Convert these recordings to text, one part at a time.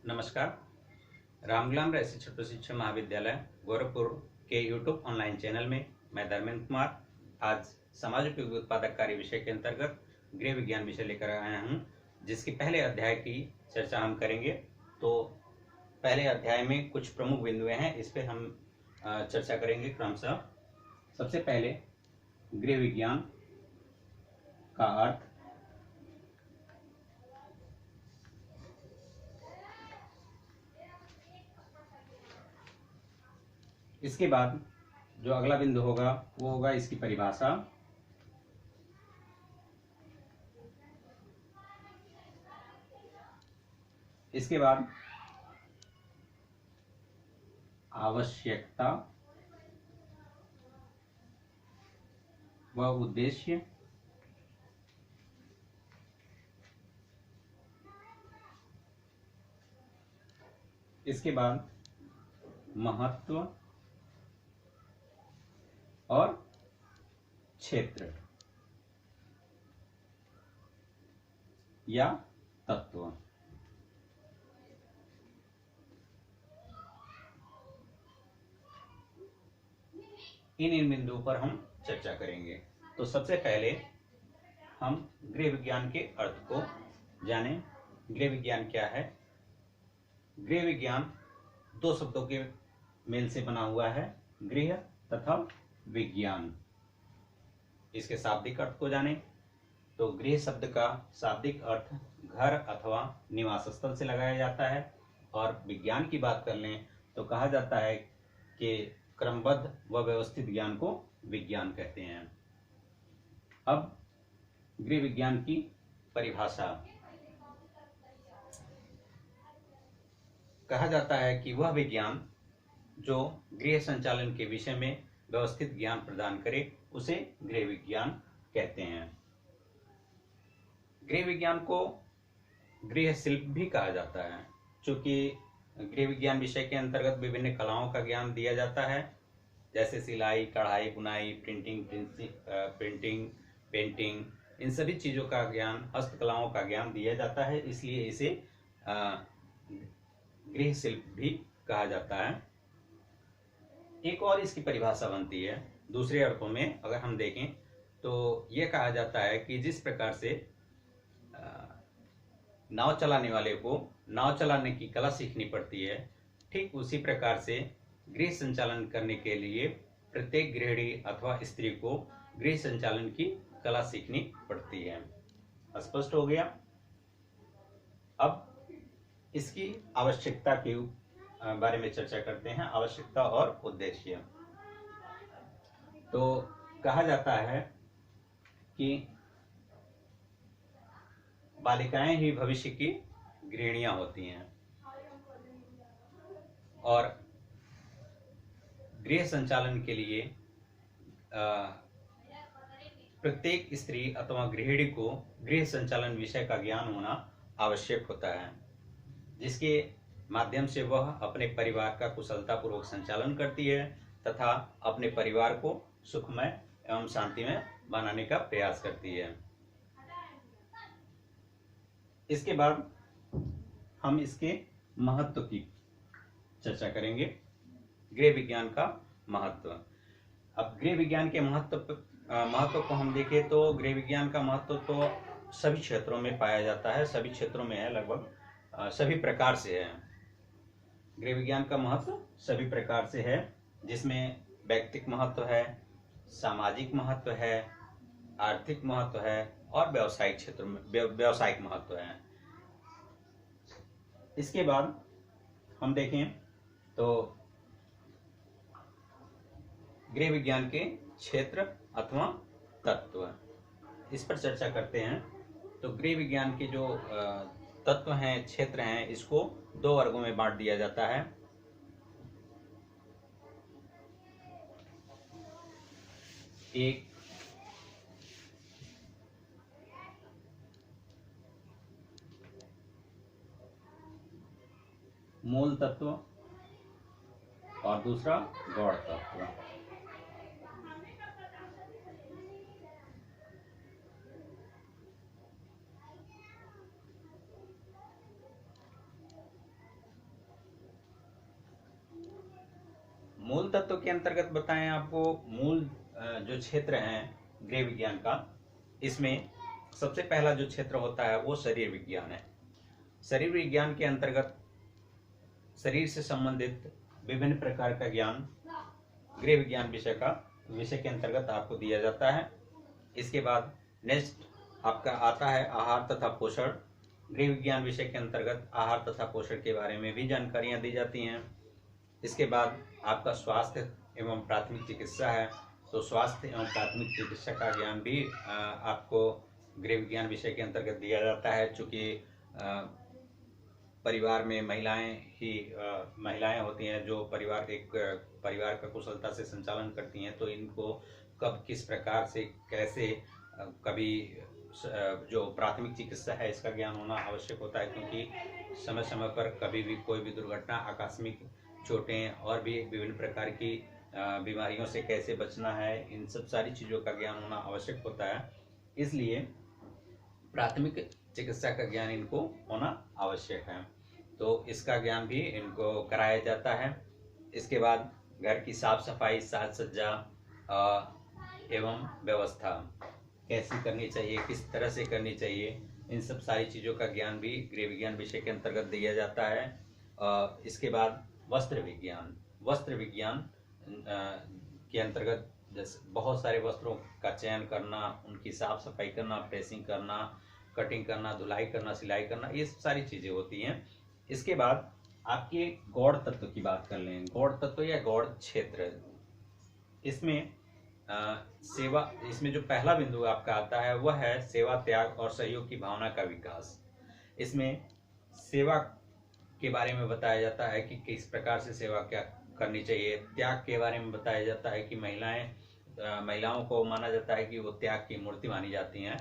नमस्कार। रामगुलाम शिक्षक प्रशिक्षण महाविद्यालय गोरखपुर के यूट्यूब ऑनलाइन चैनल में मैं धर्मेंद्र कुमार आज समाज उपयोगी उत्पादक कार्य विषय के अंतर्गत गृह विज्ञान विषय लेकर आया हूं, जिसके पहले अध्याय की चर्चा हम करेंगे। तो पहले अध्याय में कुछ प्रमुख बिंदुएं हैं, इस पर हम चर्चा करेंगे क्रमशः। सबसे पहले गृह विज्ञान का अर्थ, इसके बाद जो अगला बिंदु होगा वो होगा इसकी परिभाषा, इसके बाद आवश्यकता व उद्देश्य, इसके बाद महत्व और क्षेत्र या तत्व। इन बिंदुओं पर हम चर्चा करेंगे। तो सबसे पहले हम गृह विज्ञान के अर्थ को जानें। गृह विज्ञान क्या है? गृह विज्ञान दो शब्दों के मेल से बना हुआ है, गृह तथा विज्ञान। इसके शाब्दिक अर्थ को जानें तो गृह शब्द का शाब्दिक अर्थ घर अथवा निवास स्थल से लगाया जाता है, और विज्ञान की बात कर लें तो कहा जाता है कि क्रमबद्ध व व्यवस्थित ज्ञान को विज्ञान कहते हैं। अब गृह विज्ञान की परिभाषा, कहा जाता है कि वह विज्ञान जो गृह संचालन के विषय में व्यवस्थित ज्ञान प्रदान करे उसे गृह विज्ञान कहते हैं। गृह विज्ञान को गृह शिल्प भी कहा जाता है, चूंकि गृह विज्ञान विषय के अंतर्गत विभिन्न कलाओं का ज्ञान दिया जाता है, जैसे सिलाई, कढ़ाई, बुनाई, प्रिंटिंग, पेंटिंग, इन सभी चीजों का ज्ञान, हस्तकलाओं का ज्ञान दिया जाता है, इसलिए इसे गृह शिल्प भी कहा जाता है। एक और इसकी परिभाषा बनती है दूसरे अर्थों में, अगर हम देखें तो यह कहा जाता है कि जिस प्रकार से नाव चलाने वाले को नाव चलाने की कला सीखनी पड़ती है, ठीक उसी प्रकार से गृह संचालन करने के लिए प्रत्येक गृहिणी अथवा स्त्री को गृह संचालन की कला सीखनी पड़ती है। स्पष्ट हो गया? अब इसकी आवश्यकता के बारे में चर्चा करते हैं, आवश्यकता और उद्देश्य। तो कहा जाता है कि बालिकाएं ही भविष्य की गृहिणियां होती हैं, और गृह संचालन के लिए प्रत्येक स्त्री अथवा गृहिणी को गृह संचालन विषय का ज्ञान होना आवश्यक होता है, जिसके माध्यम से वह अपने परिवार का कुशलतापूर्वक संचालन करती है तथा अपने परिवार को सुखमय एवं शांतिमय बनाने का प्रयास करती है। इसके बाद हम इसके महत्व की चर्चा करेंगे, गृह विज्ञान का महत्व। अब गृह विज्ञान के महत्व को हम देखें तो गृह विज्ञान का महत्व तो सभी क्षेत्रों में पाया जाता है, सभी क्षेत्रों में है, लगभग सभी प्रकार से है। गृह विज्ञान का महत्व सभी प्रकार से है, जिसमें व्यक्तिक महत्व है, सामाजिक महत्व है, आर्थिक महत्व है और व्यावसायिक क्षेत्र में व्यावसायिक महत्व है। इसके बाद हम देखें तो गृह विज्ञान के क्षेत्र अथवा तत्व, इस पर चर्चा करते हैं। तो गृह विज्ञान के जो तत्व हैं, क्षेत्र हैं, इसको दो वर्गों में बांट दिया जाता है। एक मूल तत्व और दूसरा गौण तत्व। मूल तत्व के अंतर्गत बताएं आपको मूल जो क्षेत्र हैं गृह विज्ञान का, इसमें सबसे पहला जो क्षेत्र होता है वो शरीर विज्ञान है। शरीर विज्ञान के अंतर्गत शरीर से संबंधित विभिन्न प्रकार का ज्ञान गृह विज्ञान विषय के अंतर्गत आपको दिया जाता है। इसके बाद नेक्स्ट आपका आता है आहार तथा पोषण। गृह विज्ञान विषय के अंतर्गत आहार तथा पोषण के बारे में भी जानकारियां दी जाती हैं। इसके बाद आपका स्वास्थ्य एवं प्राथमिक चिकित्सा है, तो स्वास्थ्य एवं प्राथमिक चिकित्सा का ज्ञान भी आपको गृह विज्ञान विषय के अंतर्गत दिया जाता है। चूँकि परिवार में महिलाएं होती हैं जो परिवार का कुशलता से संचालन करती हैं, तो इनको कब किस प्रकार से कैसे कभी जो प्राथमिक चिकित्सा है इसका ज्ञान होना आवश्यक होता है, क्योंकि समय समय पर कभी भी कोई भी दुर्घटना, आकस्मिक चोटें और भी विभिन्न प्रकार की बीमारियों से कैसे बचना है, इन सब सारी चीज़ों का ज्ञान होना आवश्यक होता है। इसलिए प्राथमिक चिकित्सा का ज्ञान इनको होना आवश्यक है, तो इसका ज्ञान भी इनको कराया जाता है। इसके बाद घर की साफ सफाई, साज सज्जा एवं व्यवस्था कैसी करनी चाहिए, किस तरह से करनी चाहिए, इन सब सारी चीज़ों का ज्ञान भी गृह विज्ञान विषय के अंतर्गत दिया जाता है। इसके बाद वस्त्र विज्ञान के अंतर्गत जैसे बहुत सारे वस्त्रों का चयन करना, उनकी साफ सफाई करना, प्रेसिंग करना, कटिंग करना, धुलाई करना, सिलाई करना, ये सारी चीज़ें होती हैं। इसके बाद आपके गौड़ तत्व की बात कर लें। गौड़ तत्व या गौड़ क्षेत्र, इसमें इसमें जो पहला बिंदु आपका आता है वह है सेवा, त्याग और सहयोग की भावना का विकास। इसमें सेवा के बारे में बताया जाता है कि किस प्रकार से सेवा क्या करनी चाहिए। त्याग के बारे में बताया जाता है कि महिलाओं को माना जाता है कि वो त्याग की मूर्ति मानी जाती हैं।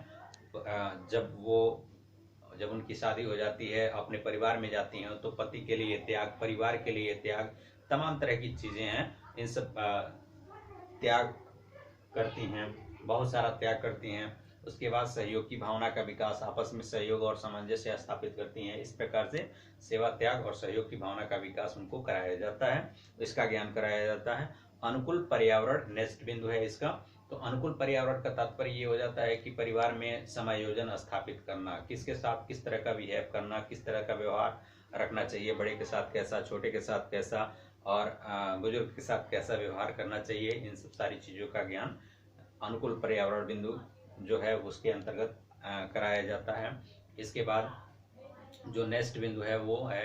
जब उनकी शादी हो जाती है, अपने परिवार में जाती हैं, तो पति के लिए त्याग, परिवार के लिए त्याग, तमाम तरह की चीज़ें हैं, इन सब त्याग करती हैं, बहुत सारा त्याग करती हैं। उसके बाद सहयोग की भावना का विकास, आपस में सहयोग और सामंजस्य स्थापित करती हैं। इस प्रकार से सेवा, त्याग और सहयोग की भावना का विकास उनको कराया जाता है, इसका ज्ञान कराया जाता है। अनुकूल पर्यावरण नेक्स्ट बिंदु है इसका। तो अनुकूल पर्यावरण का तात्पर्य ये हो जाता है कि परिवार में समायोजन स्थापित करना, किसके साथ किस तरह का बिहेव करना, किस तरह का व्यवहार रखना चाहिए, बड़े के साथ कैसा, छोटे के साथ कैसा और बुजुर्ग के साथ कैसा व्यवहार करना चाहिए, इन सब सारी चीज़ों का ज्ञान अनुकूल पर्यावरण बिंदु जो है उसके अंतर्गत कराया जाता है। इसके बाद जो नेक्स्ट बिंदु है वो है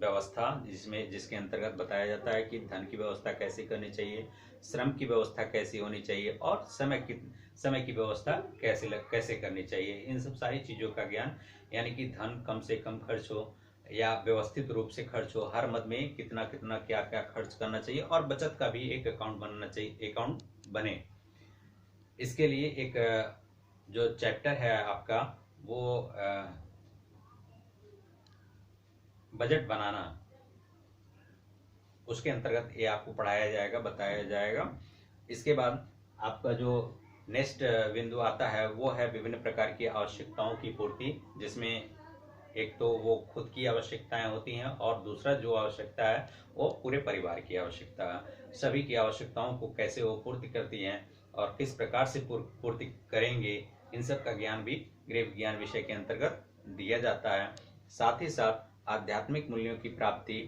व्यवस्था, जिसके अंतर्गत बताया जाता है कि धन की व्यवस्था कैसे करनी चाहिए, श्रम की व्यवस्था कैसी होनी चाहिए और समय की व्यवस्था कैसे करनी चाहिए। इन सब सारी चीज़ों का ज्ञान, यानी कि धन कम से कम खर्च हो या व्यवस्थित रूप से खर्च हो, हर मद में कितना कितना क्या क्या खर्च करना चाहिए और बचत का भी एक अकाउंट बनना चाहिए, अकाउंट बने। इसके लिए एक जो चैप्टर है आपका वो बजट बनाना, उसके अंतर्गत ये आपको पढ़ाया जाएगा, बताया जाएगा। इसके बाद आपका जो नेक्स्ट बिंदु आता है वो है विभिन्न प्रकार की आवश्यकताओं की पूर्ति, जिसमें एक तो वो खुद की आवश्यकताएं होती हैं और दूसरा जो आवश्यकता है वो पूरे परिवार की आवश्यकता है। सभी की आवश्यकताओं को कैसे वो पूर्ति करती हैं और किस प्रकार से पूर्ति करेंगे, इन सब का ज्ञान भी गृह विज्ञान विषय के अंतर्गत दिया जाता है। साथ ही साथ आध्यात्मिक मूल्यों की प्राप्ति